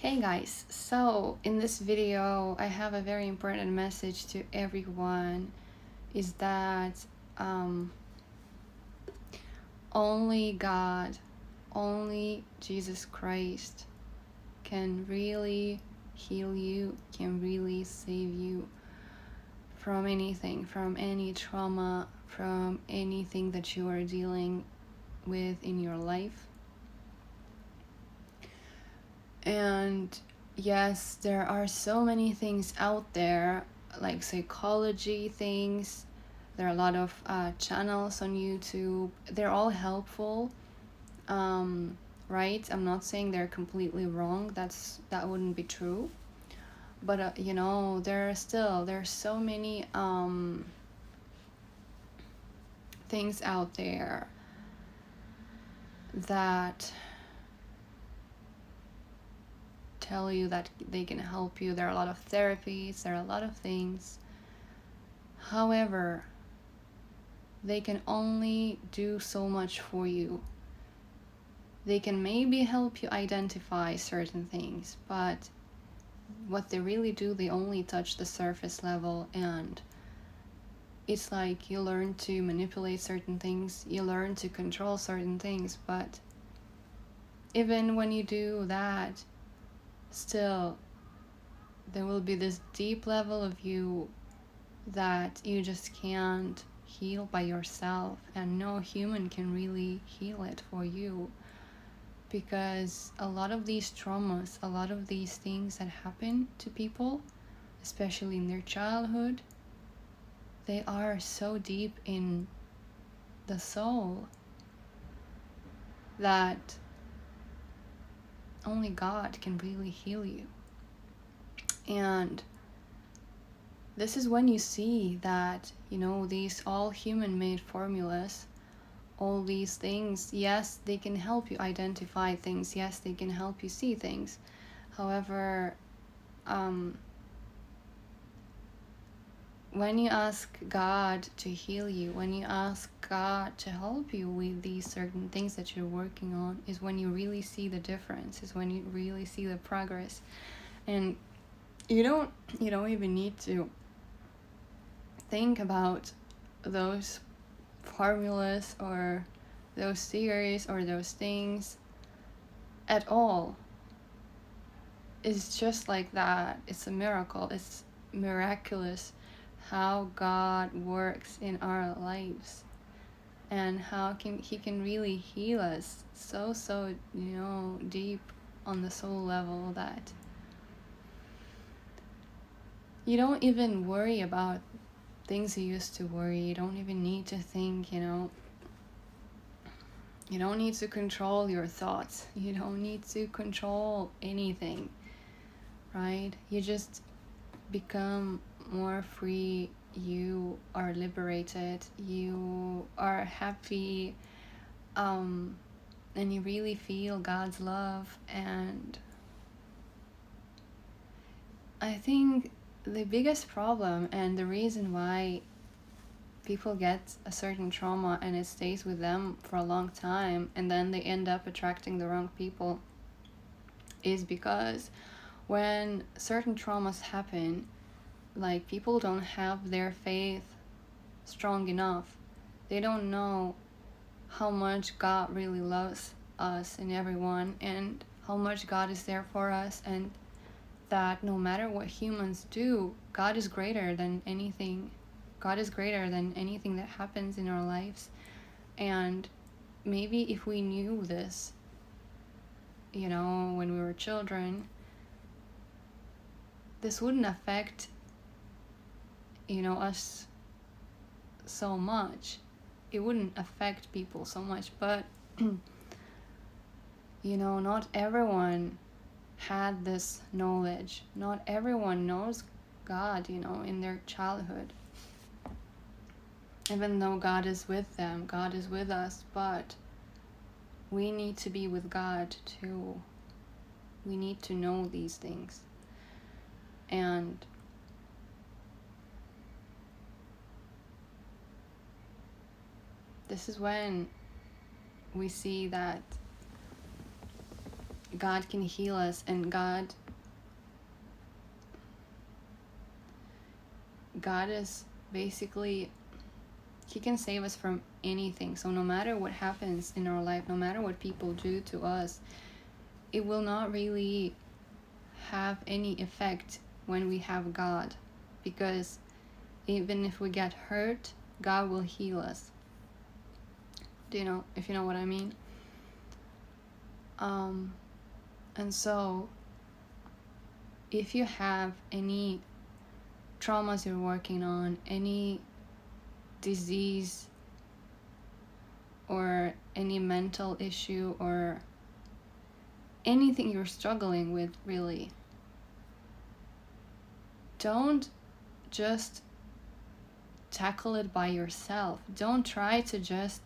Hey guys, so in this video I have a very important message to everyone is that um, only God, only Jesus Christ can really heal you, can really save you from anything, from any trauma, from anything that you are dealing with in your life. And yes, there are so many things out there, like psychology things. There are a lot of channels on YouTube. They're all helpful, right? I'm not saying they're completely wrong. That wouldn't be true. But there's so many things out there that tell you that they can help you. There are a lot of therapies, there are a lot of things. However, they can only do so much for you. They can maybe help you identify certain things, but what they really do, they only touch the surface level, and it's like you learn to manipulate certain things, you learn to control certain things, but even when you do that, still there will be this deep level of you that you just can't heal by yourself, and no human can really heal it for you, because a lot of these traumas, a lot of these things that happen to people, especially in their childhood, they are so deep in the soul that only God can really heal you. And this is when you see that, these all human-made formulas, all these things, yes, they can help you identify things, yes, they can help you see things. However, when you ask God to heal you, when you ask God to help you with these certain things that you're working on, is when you really see the difference, is when you really see the progress. And you don't even need to think about those formulas or those theories or those things at all. It's just like that. It's a miracle. It's miraculous how God works in our lives, and how he can really heal us so deep on the soul level that you don't even worry about things you used to worry. You don't even need to think, you don't need to control your thoughts. You don't need to control anything, right? You just become more free. You are liberated. You are happy. And you really feel God's love. And I think the biggest problem and the reason why people get a certain trauma and it stays with them for a long time, and then they end up attracting the wrong people, is because when certain traumas happen, like, people don't have their faith strong enough. They don't know how much God really loves us and everyone, and how much God is there for us, and that no matter what humans do, God is greater than anything. God is greater than anything that happens in our lives. And maybe if we knew this, when we were children, this wouldn't affect, us so much. It wouldn't affect people so much. But, not everyone had this knowledge. Not everyone knows God, in their childhood. Even though God is with them, God is with us, but we need to be with God too. We need to know these things. And this is when we see that God can heal us, and God is basically, he can save us from anything. So no matter what happens in our life, no matter what people do to us, it will not really have any effect when we have God, because even if we get hurt, God will heal us. Do you know, if you know what I mean? And so if you have any traumas you're working on, any disease or any mental issue or anything you're struggling with, really, don't just tackle it by yourself. Don't try to just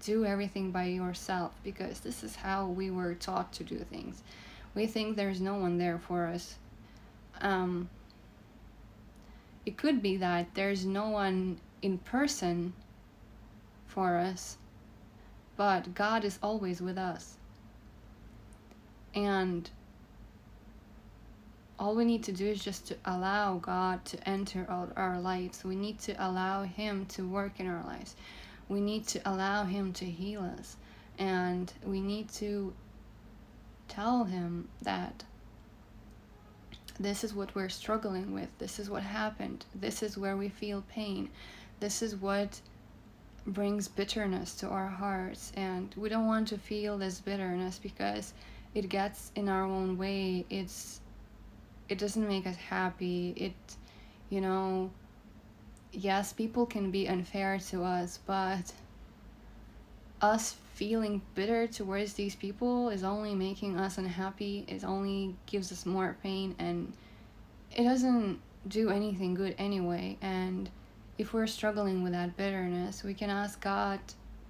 do everything by yourself, because this is how we were taught to do things. We think there's no one there for us. It could be that there's no one in person for us, but God is always with us. And all we need to do is just to allow God to enter our lives. We need to allow him to work in our lives. We need to allow him to heal us. And we need to tell him that this is what we're struggling with. This is what happened. This is where we feel pain. This is what brings bitterness to our hearts. And we don't want to feel this bitterness, because it gets in our own way. It doesn't make us happy. Yes, people can be unfair to us, but us feeling bitter towards these people is only making us unhappy. It only gives us more pain, and it doesn't do anything good anyway. And if we're struggling with that bitterness, we can ask God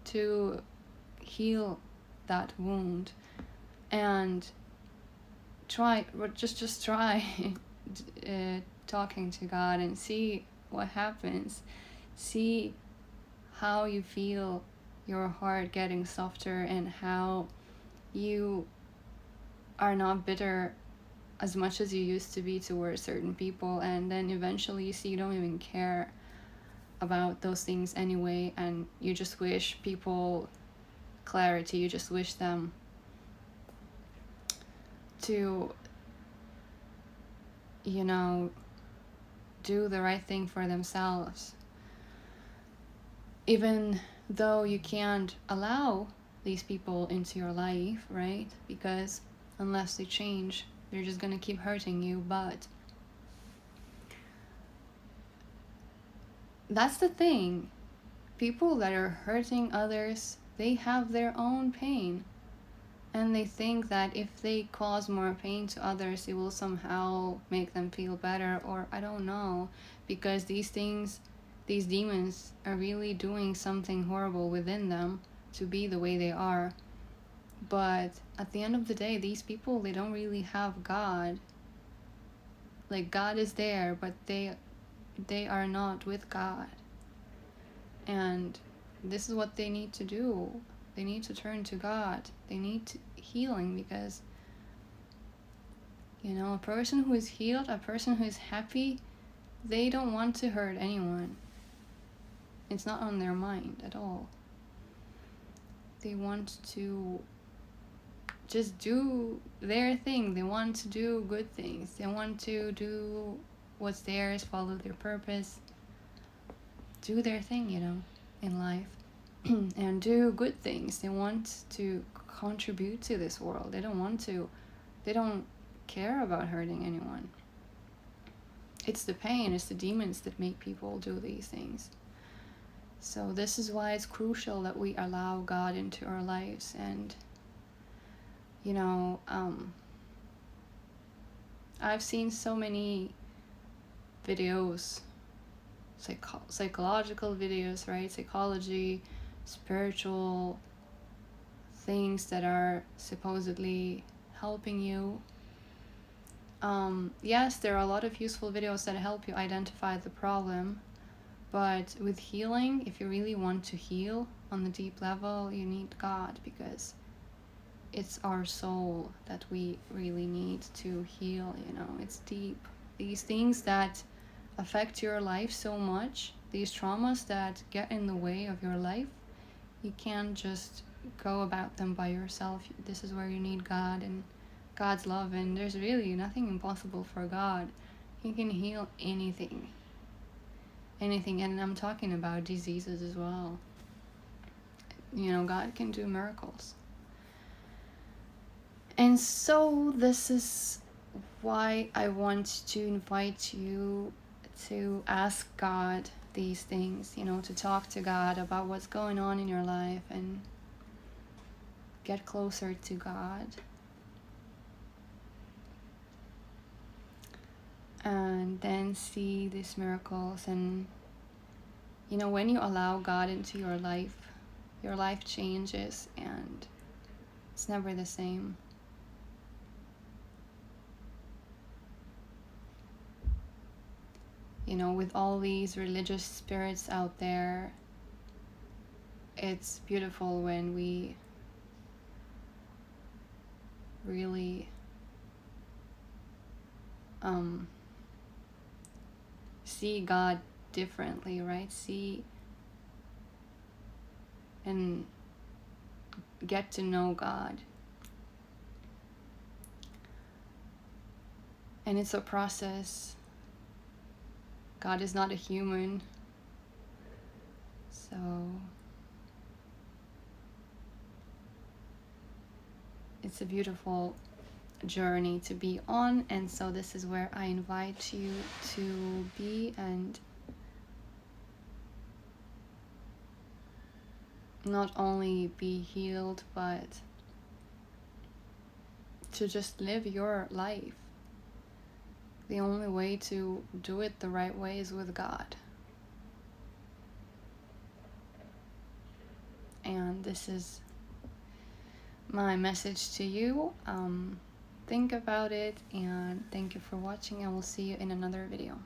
to heal that wound, and try talking to God and see what happens. See how you feel your heart getting softer, and how you are not bitter as much as you used to be towards certain people. And then eventually you see you don't even care about those things anyway, and you just wish people clarity. You just wish them to do the right thing for themselves, even though you can't allow these people into your life, right? Because unless they change, they're just gonna keep hurting you. But that's the thing. People that are hurting others, they have their own pain. And they think that if they cause more pain to others, it will somehow make them feel better, or I don't know. Because these demons are really doing something horrible within them to be the way they are. But at the end of the day, these people, they don't really have God. Like, God is there, but they are not with God. And this is what they need to do. They need to turn to God. They need healing, because a person who is healed, a person who is happy, they don't want to hurt anyone. It's not on their mind at all. They want to just do their thing. They want to do good things. They want to do what's theirs, follow their purpose, do their thing, in life. And do good things. They want to contribute to this world. They don't care about hurting anyone. It's the pain, it's the demons that make people do these things. So this is why it's crucial that we allow God into our lives. And I've seen so many videos, psychological videos, right? Psychology, spiritual things that are supposedly helping you. Yes, there are a lot of useful videos that help you identify the problem, but with healing, if you really want to heal on the deep level, you need God, because it's our soul that we really need to heal, you know. It's deep. These things that affect your life so much, these traumas that get in the way of your life, you can't just go about them by yourself. This is where you need God and God's love, and there's really nothing impossible for God. He can heal anything. Anything, and I'm talking about diseases as well. You know, God can do miracles. And so this is why I want to invite you to ask God these things, you know, to talk to God about what's going on in your life and get closer to God. And then see these miracles. And, you know, when you allow God into your life changes and it's never the same. You know, with all these religious spirits out there, it's beautiful when we really see God differently, right? See and get to know God. And it's a process. God is not a human. So it's a beautiful journey to be on, and so this is where I invite you to be and not only be healed, but to just live your life. The only way to do it the right way is with God. And this is my message to you. Think about it, and thank you for watching, and we'll see you in another video.